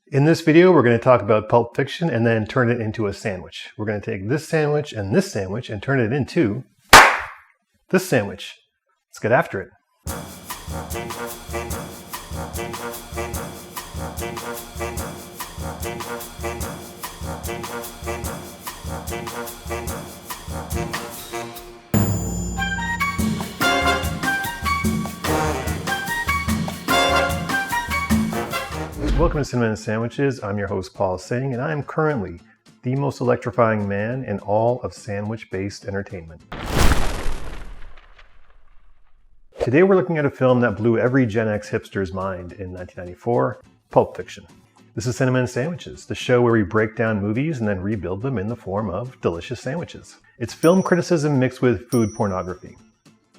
In this video, we're going to talk about Pulp Fiction and then turn it into a sandwich. We're going to take this sandwich and turn it into this sandwich. Let's get after it. Welcome to Cinnamon and Sandwiches. I'm your host, Paul Singh, and I am currently the most electrifying man in all of sandwich-based entertainment. Today we're looking at a film that blew every Gen X hipster's mind in 1994, Pulp Fiction. This is Cinnamon and Sandwiches, the show where we break down movies and then rebuild them in the form of delicious sandwiches. It's film criticism mixed with food pornography,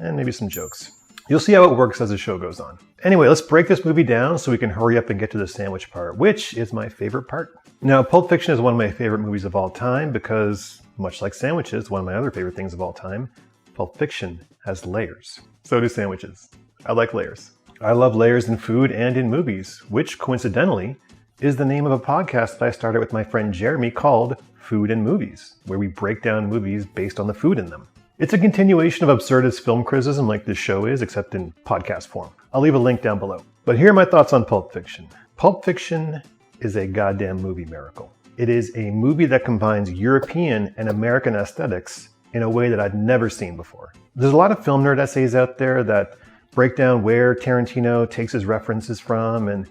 and maybe some jokes. You'll see how it works as the show goes on. Anyway, let's break this movie down so we can hurry up and get to the sandwich part, which is my favorite part. Now, Pulp Fiction is one of my favorite movies of all time because, much like sandwiches, one of my other favorite things of all time, Pulp Fiction has layers. So do sandwiches. I like layers. I love layers in food and in movies, which coincidentally is the name of a podcast that I started with my friend Jeremy called Food and Movies, where we break down movies based on the food in them. It's a continuation of absurdist film criticism like this show is, except in podcast form. I'll leave a link down below. But here are my thoughts on Pulp Fiction. Pulp Fiction is a goddamn movie miracle. It is a movie that combines European and American aesthetics in a way that I'd never seen before. There's a lot of film nerd essays out there that break down where Tarantino takes his references from, and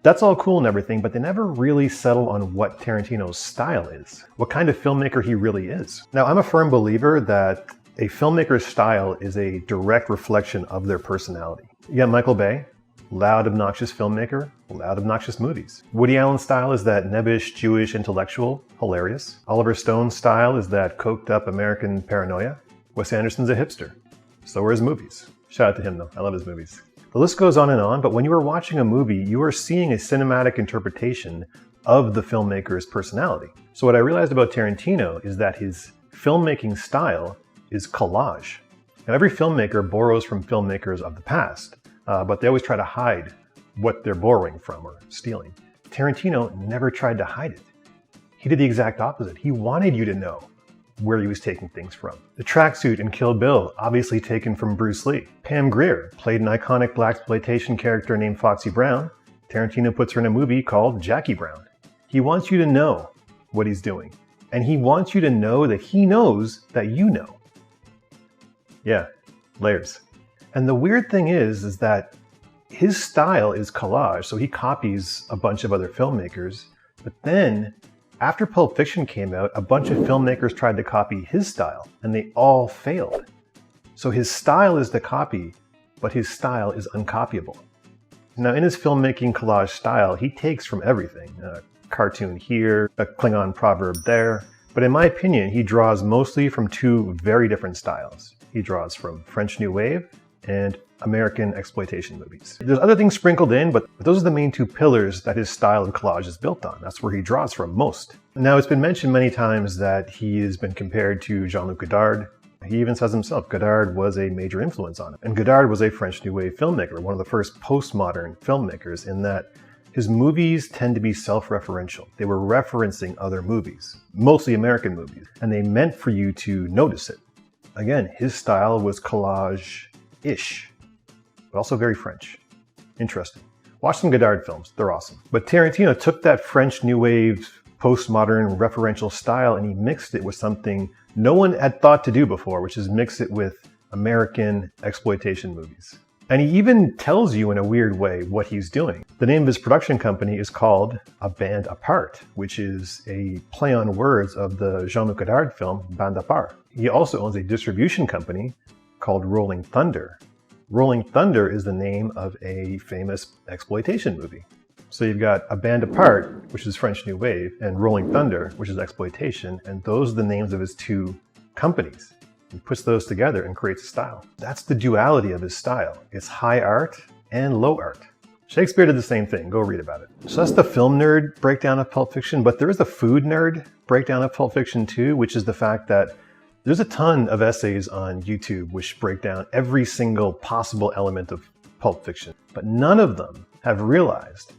that's all cool and everything, but they never really settle on what Tarantino's style is, what kind of filmmaker he really is. Now, I'm a firm believer that a filmmaker's style is a direct reflection of their personality. You got Michael Bay, loud, obnoxious filmmaker, loud, obnoxious movies. Woody Allen's style is that nebbish, Jewish intellectual, hilarious. Oliver Stone's style is that coked up American paranoia. Wes Anderson's a hipster. So are his movies. Shout out to him though, I love his movies. The list goes on and on, but when you are watching a movie, you are seeing a cinematic interpretation of the filmmaker's personality. So what I realized about Tarantino is that his filmmaking style is collage. Now, every filmmaker borrows from filmmakers of the past, but they always try to hide what they're borrowing from or stealing. Tarantino never tried to hide it. He did the exact opposite. He wanted you to know where he was taking things from. The tracksuit in Kill Bill, obviously taken from Bruce Lee. Pam Grier played an iconic blaxploitation character named Foxy Brown. Tarantino puts her in a movie called Jackie Brown. He wants you to know what he's doing. And he wants you to know that he knows that you know. Yeah, layers. And the weird thing is that his style is collage, so he copies a bunch of other filmmakers, but then after Pulp Fiction came out, a bunch of filmmakers tried to copy his style, and they all failed. So his style is the copy, but his style is uncopyable. Now, in his filmmaking collage style, he takes from everything. A cartoon here, a Klingon proverb there. But in my opinion, he draws mostly from two very different styles. He draws from French New Wave and American exploitation movies. There's other things sprinkled in, but those are the main two pillars that his style of collage is built on. That's where he draws from most. Now, it's been mentioned many times that he has been compared to Jean-Luc Godard. He even says himself, Godard was a major influence on him. And Godard was a French New Wave filmmaker, one of the first postmodern filmmakers, in that his movies tend to be self-referential. They were referencing other movies, mostly American movies, and they meant for you to notice it. Again, his style was collage-ish, but also very French. Interesting. Watch some Godard films, they're awesome. But Tarantino took that French New Wave, postmodern, referential style and he mixed it with something no one had thought to do before, which is mix it with American exploitation movies. And he even tells you in a weird way what he's doing. The name of his production company is called A Band Apart, which is a play on words of the Jean-Luc Godard film Bande à Part. He also owns a distribution company called Rolling Thunder. Rolling Thunder is the name of a famous exploitation movie. So you've got A Band Apart, which is French New Wave, and Rolling Thunder, which is exploitation, and those are the names of his two companies. He puts those together and creates a style. That's the duality of his style. It's high art and low art. Shakespeare did the same thing. Go read about it. So that's the film nerd breakdown of Pulp Fiction, but there is a food nerd breakdown of Pulp Fiction too, which is the fact that there's a ton of essays on YouTube which break down every single possible element of Pulp Fiction, but none of them have realized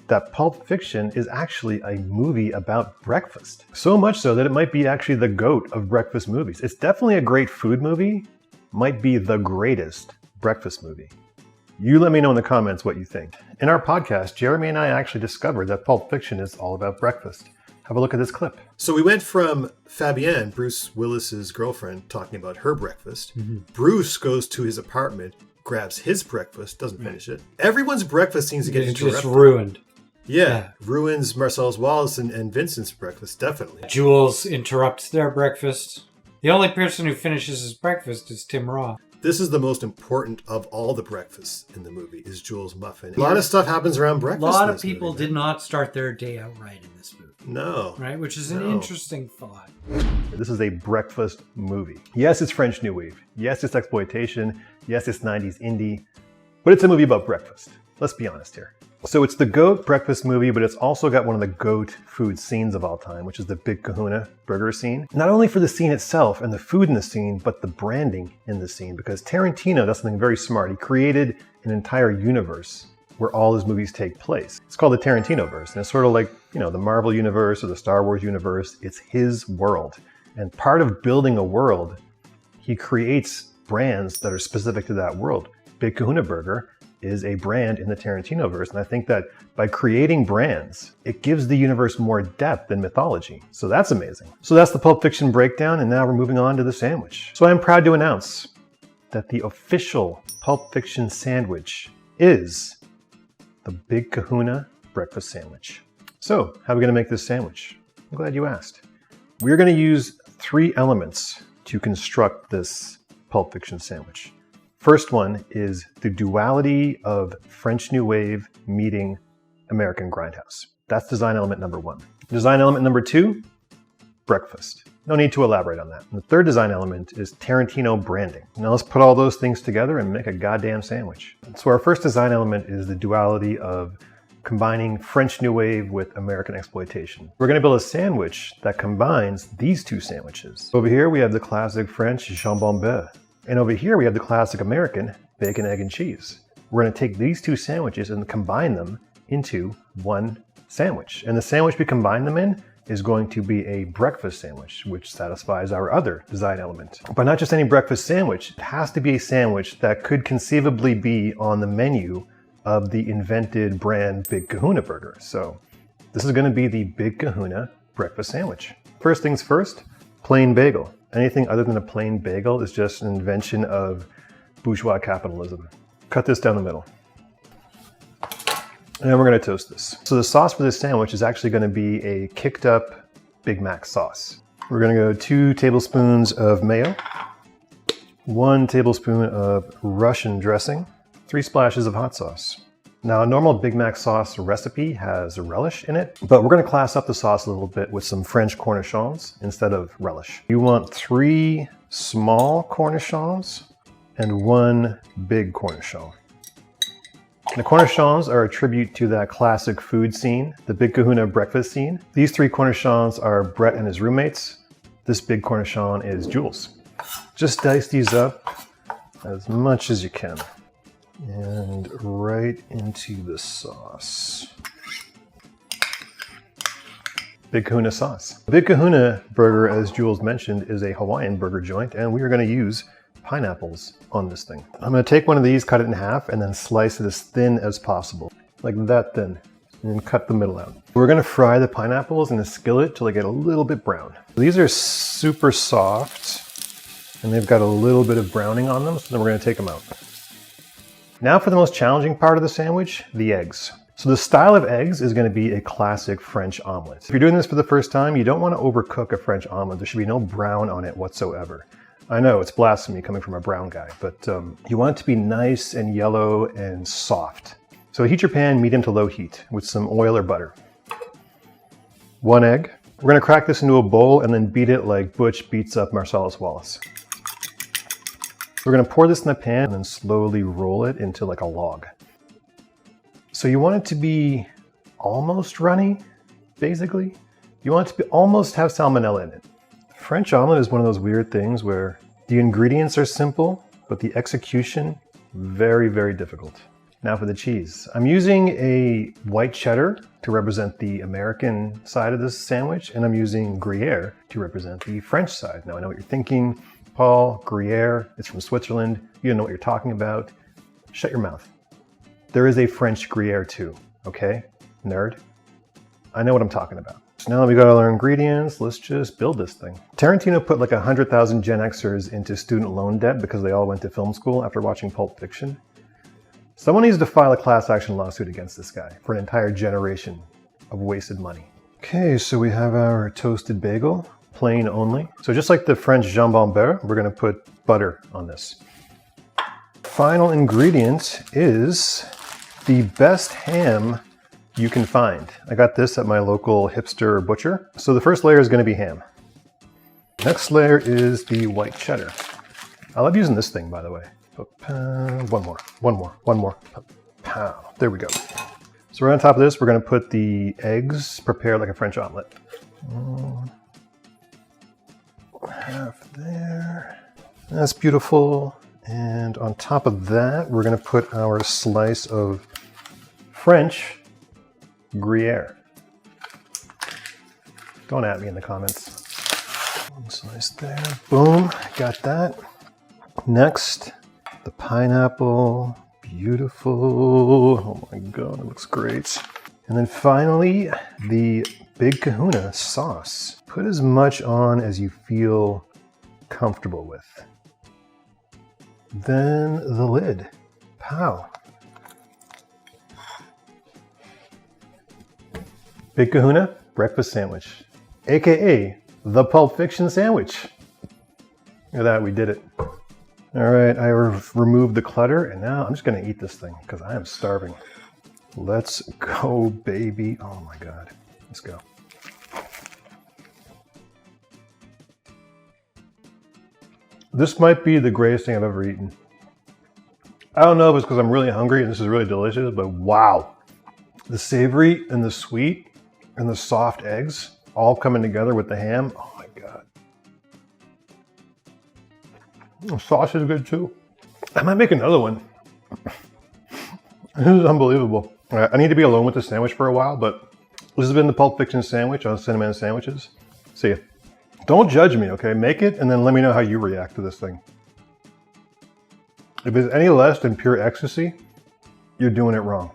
that Pulp Fiction is actually a movie about breakfast. So much so that it might be actually the GOAT of breakfast movies. It's definitely a great food movie, might be the greatest breakfast movie. You let me know in the comments what you think. In our podcast, Jeremy and I actually discovered that Pulp Fiction is all about breakfast. Have a look at this clip. So we went from Fabienne, Bruce Willis's girlfriend, talking about her breakfast. Bruce goes to his apartment, grabs his breakfast, doesn't finish it. Everyone's breakfast seems to get interrupted. It's just ruined. Yeah, ruins Marcellus Wallace and Vincent's breakfast, definitely. Jules interrupts their breakfast. The only person who finishes his breakfast is Tim Roth. This is the most important of all the breakfasts in the movie, is Jules' muffin. A lot of stuff happens around breakfast. A lot of people did not start their day out right in this movie. No. Right? Which is an interesting thought. This is a breakfast movie. Yes, it's French New Wave. Yes, it's exploitation. Yes, it's 90s indie. But it's a movie about breakfast. Let's be honest here. So it's the GOAT breakfast movie, but it's also got one of the GOAT food scenes of all time, which is the Big Kahuna burger scene. Not only for the scene itself and the food in the scene, but the branding in the scene, because Tarantino does something very smart. He created an entire universe where all his movies take place. It's called the Tarantino-verse, and it's sort of like, you know, the Marvel universe or the Star Wars universe. It's his world. And part of building a world, he creates brands that are specific to that world. Big Kahuna Burger is a brand in the Tarantino-verse, and I think that by creating brands, it gives the universe more depth and mythology. So that's amazing. So that's the Pulp Fiction breakdown, and now we're moving on to the sandwich. So I'm proud to announce that the official Pulp Fiction sandwich is the Big Kahuna breakfast sandwich. So how are we going to make this sandwich? I'm glad you asked. We're going to use 3 elements to construct this Pulp Fiction sandwich. First one is the duality of French New Wave meeting American Grindhouse. That's design element number 1. Design element number 2, breakfast. No need to elaborate on that. And the third design element is Tarantino branding. Now let's put all those things together and make a goddamn sandwich. So our first design element is the duality of combining French New Wave with American exploitation. We're going to build a sandwich that combines these 2 sandwiches. Over here we have the classic French jambon beurre. And over here we have the classic American bacon, egg, and cheese. We're going to take these 2 sandwiches and combine them into one sandwich. And the sandwich we combine them in is going to be a breakfast sandwich, which satisfies our other design element. But not just any breakfast sandwich, it has to be a sandwich that could conceivably be on the menu of the invented brand Big Kahuna Burger. So this is going to be the Big Kahuna breakfast sandwich. First things first, plain bagel. Anything other than a plain bagel is just an invention of bourgeois capitalism. Cut this down the middle. And then we're going to toast this. So the sauce for this sandwich is actually going to be a kicked up Big Mac sauce. We're going to go 2 tablespoons of mayo, 1 tablespoon of Russian dressing, 3 splashes of hot sauce. Now, a normal Big Mac sauce recipe has relish in it, but we're going to class up the sauce a little bit with some French cornichons instead of relish. You want 3 small cornichons and 1 big cornichon. The cornichons are a tribute to that classic food scene, the Big Kahuna breakfast scene. These 3 cornichons are Brett and his roommates. This big cornichon is Jules. Just dice these up as much as you can. And right into the sauce. Big Kahuna sauce. Big Kahuna Burger, as Jules mentioned, is a Hawaiian burger joint, and we are going to use pineapples on this thing. I'm going to take one of these, cut it in half, and then slice it as thin as possible, like that thin, and then cut the middle out. We're going to fry the pineapples in a skillet till they get a little bit brown. These are super soft, and they've got a little bit of browning on them, so then we're going to take them out. Now for the most challenging part of the sandwich, the eggs. So the style of eggs is going to be a classic French omelet. If you're doing this for the first time, you don't want to overcook a French omelet. There should be no brown on it whatsoever. I know it's blasphemy coming from a brown guy, but you want it to be nice and yellow and soft. So heat your pan medium to low heat with some oil or butter. 1 egg. We're going to crack this into a bowl and then beat it like Butch beats up Marcellus Wallace. We're going to pour this in the pan and then slowly roll it into like a log. So you want it to be almost runny, basically. You want it to almost have salmonella in it. French omelet is one of those weird things where the ingredients are simple, but the execution, very, very difficult. Now for the cheese. I'm using a white cheddar to represent the American side of this sandwich, and I'm using gruyere to represent the French side. Now I know what you're thinking, Paul, gruyere, it's from Switzerland. You don't know what you're talking about. Shut your mouth. There is a French gruyere too, okay? Nerd. I know what I'm talking about. So now that we got all our ingredients, let's just build this thing. Tarantino put like 100,000 Gen Xers into student loan debt because they all went to film school after watching Pulp Fiction. Someone needs to file a class action lawsuit against this guy for an entire generation of wasted money. Okay, so we have our toasted bagel, plain only. So just like the French jambon beurre, we're gonna put butter on this. Final ingredient is the best ham you can find. I got this at my local hipster butcher. So the first layer is gonna be ham. Next layer is the white cheddar. I love using this thing, by the way. One more. Pow. There we go. So right on top of this, we're gonna put the eggs prepared like a French omelette. Half there. That's beautiful. And on top of that, we're gonna put our slice of French gruyere. Don't at me in the comments. One slice there. Boom. Got that. Next, the pineapple. Beautiful. Oh my God, it looks great. And then finally, the Big Kahuna sauce. Put as much on as you feel comfortable with. Then the lid. Pow. Big Kahuna breakfast sandwich, AKA the Pulp Fiction sandwich. Look at that, we did it. All right, I removed the clutter and now I'm just gonna eat this thing because I am starving. Let's go, baby. Oh my God, let's go. This might be the greatest thing I've ever eaten. I don't know if it's because I'm really hungry and this is really delicious, but wow. The savory and the sweet and the soft eggs all coming together with the ham. Oh my God. The sauce is good too. I might make another one. This is unbelievable. I need to be alone with this sandwich for a while, but this has been the Pulp Fiction sandwich on Cinnamon Sandwiches. See ya. Don't judge me, okay? Make it and then let me know how you react to this thing. If it's any less than pure ecstasy, you're doing it wrong.